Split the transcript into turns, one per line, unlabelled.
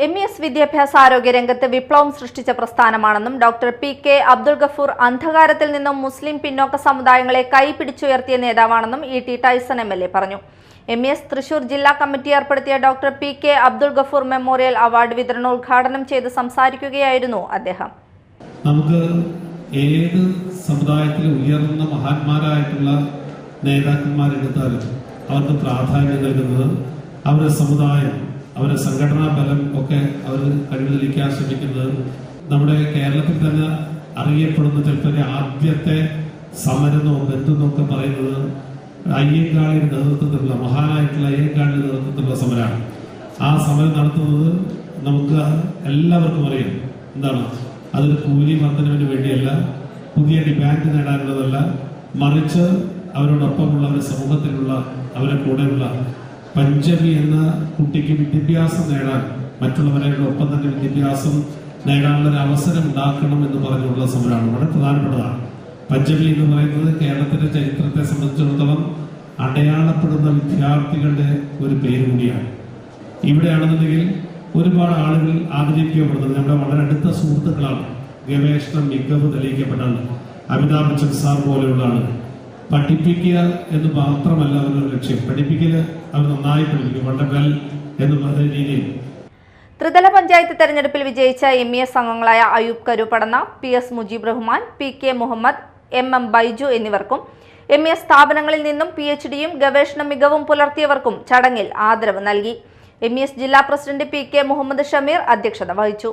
MES വിദ്യാഭ്യാസ ആരോഗ്യ രംഗത്ത് വിപ്ലവം സൃഷ്ടിച്ച പ്രസ്ഥാനമാണെന്നും ഡോക്ടർ PK അബ്ദുൾ ഗഫൂർ അന്ധകാരത്തിൽ നിന്നും മുസ്ലിം പിന്നോക്ക സമുദായങ്ങളെ കൈപിടിച്ചുയർത്തിയ നേതാവാണെന്നും ET ടൈസൺ MLA പറഞ്ഞു. MES തൃശൂർ ജില്ലാ കമ്മിറ്റി ഏർപ്പെടുത്തിയ doctor PK Abdul Gafoor memorial award വിതരണോദ്ഘാടനം ചെയ്ത് സംസാരിക്കുകയായിരുന്നു അദ്ദേഹം.
നമുക്ക് ഏത് സമുദായത്തിലെ ഉയർന്ന മഹാന്മാരായിട്ടുള്ള നേതാക്കന്മാരെടുത്താലും അവർക്ക് പ്രാധാന്യം നൽകുന്നത് അവരുടെ സമുദായം, അവരുടെ സംഘടനാ ബലം ഒക്കെ അവർ കഴിവിലിരിക്കാൻ ശ്രമിക്കുന്നത് നമ്മുടെ കേരളത്തിൽ തന്നെ അറിയപ്പെടുന്ന ചിലപ്പോൾ ആദ്യത്തെ സമരമോ ബന്ധുവെന്നോ ഒക്കെ പറയുന്നത് അയ്യങ്കാളിയുടെ നേതൃത്വത്തിലുള്ള മഹാനായിട്ടുള്ള അയ്യങ്കാളിയുടെ നേതൃത്വത്തിലുള്ള സമരമാണ്. ആ സമരം നടത്തുന്നത് നമുക്ക് എല്ലാവർക്കും അറിയാം. എന്താണ്, അതൊരു കൂലി വർധനവിന് വേണ്ടിയല്ല, പുതിയ ഡിമാൻഡ് നേടാനുള്ളതല്ല, മറിച്ച് അവരോടൊപ്പമുള്ള അവരുടെ സമൂഹത്തിലുള്ള അവരുടെ കൂടെയുള്ള പഞ്ചമി എന്ന കുട്ടിക്ക് വിദ്യാഭ്യാസം നേടാൻ, മറ്റുള്ളവരുടെ ഒപ്പം തന്നെ വിദ്യാഭ്യാസം നേടാനുള്ള ഒരു അവസരം ഉണ്ടാക്കണം എന്ന് പറഞ്ഞുള്ള സമരമാണ്. വളരെ പ്രധാനപ്പെട്ടതാണ്. പഞ്ചമി എന്ന് പറയുന്നത് കേരളത്തിന്റെ ചരിത്രത്തെ സംബന്ധിച്ചിടത്തോളം അടയാളപ്പെടുന്ന വിദ്യാർത്ഥികളുടെ ഒരു പേര് കൂടിയാണ്. ഇവിടെയാണെന്നുണ്ടെങ്കിൽ ഒരുപാട് ആളുകൾ ആദരിക്കപ്പെടുന്നത് നമ്മുടെ വളരെ അടുത്ത സുഹൃത്തുക്കളാണ്. ഗവേഷണ മികവ് തെളിയിക്കപ്പെട്ടാണ്. അമിതാഭ് ബച്ചൻ സാർ പോലെയുള്ള ആളുകൾ. പഠിപ്പിക്കുക എന്ന് മാത്രമല്ല അവരുടെ ലക്ഷ്യം, പഠിപ്പിക്കൽ അവർ നന്നായി പഠിപ്പിക്കും, വണ്ടക്കൽ എന്ന് പറഞ്ഞ രീതിയിൽ.
ത്രിതല പഞ്ചായത്ത് തെരഞ്ഞെടുപ്പിൽ വിജയിച്ച MES അംഗങ്ങളായ Ayub കരുപടന്ന, PS Mujeeb Rahman, PK Muhammad, MM Baiju എന്നിവർക്കും MES സ്ഥാപനങ്ങളിൽ നിന്നും PhDയും ഗവേഷണ മികവും പുലർത്തിയവർക്കും ചടങ്ങിൽ ആദരവ് നൽകി. MES ജില്ലാ പ്രസിഡന്റ് PK മുഹമ്മദ് ഷമീർ അധ്യക്ഷത വഹിച്ചു.